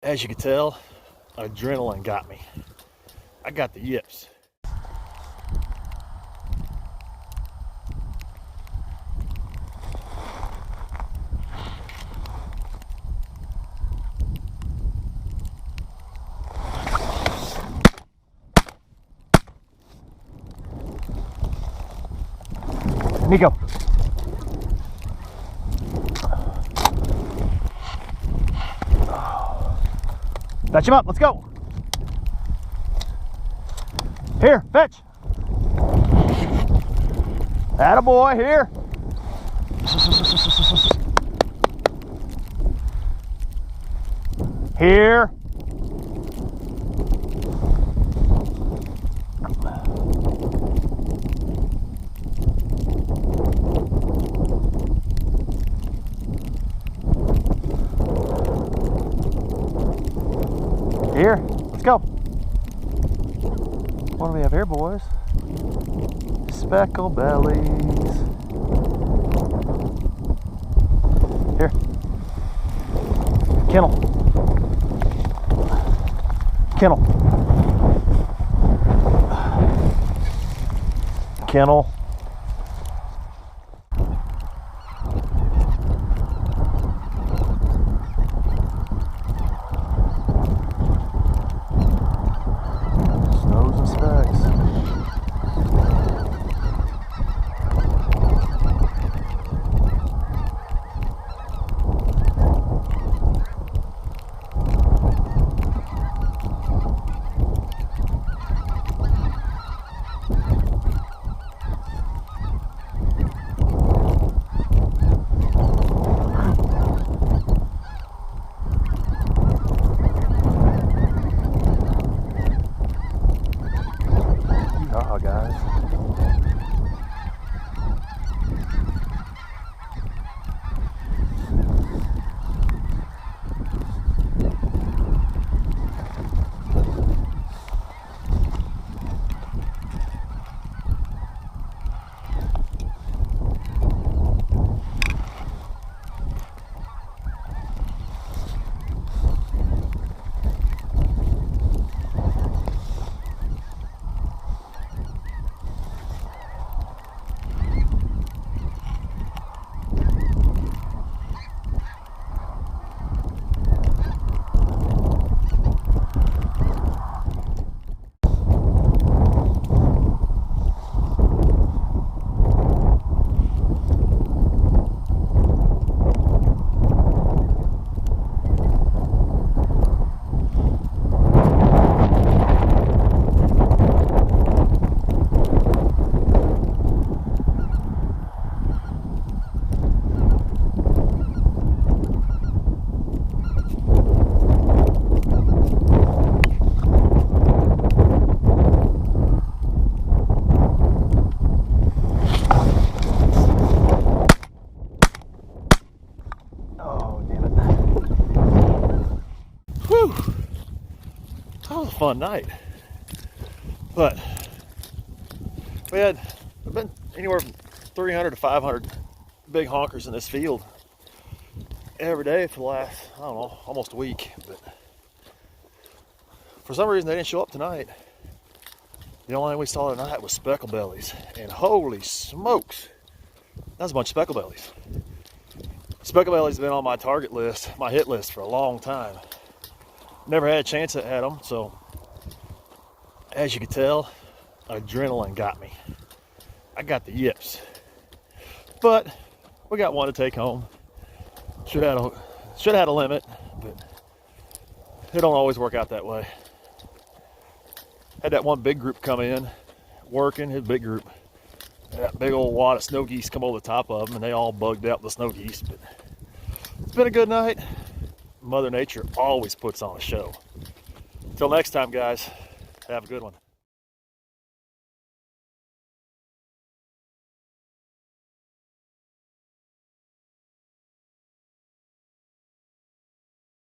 As you can tell, adrenaline got me. I got the yips. Nico. Fetch him up, let's go. Here, fetch. Attaboy, here. Here. Here, let's go. What do we have here, boys? Speckle bellies. Here. Kennel. Kennel. Kennel. Snows and specks. Guys. Whew. That was a fun night. But we had been anywhere from 300 to 500 big honkers in this field every day for the last, I don't know, almost a week. But for some reason they didn't show up tonight. The only thing we saw tonight was speckle bellies. And holy smokes, that's a bunch of speckle bellies. Speckle bellies have been on my target list, my hit list for a long time. Never had a chance at them, so as you can tell, adrenaline got me. I got the yips. But we got one to take home. Should have had a limit, but it don't always work out that way. Had that one big group come in, working, his big group. That big old wad of snow geese come over the top of them, and they all bugged out the snow geese. But it's been a good night. Mother Nature always puts on a show. Until next time, guys, have a good one.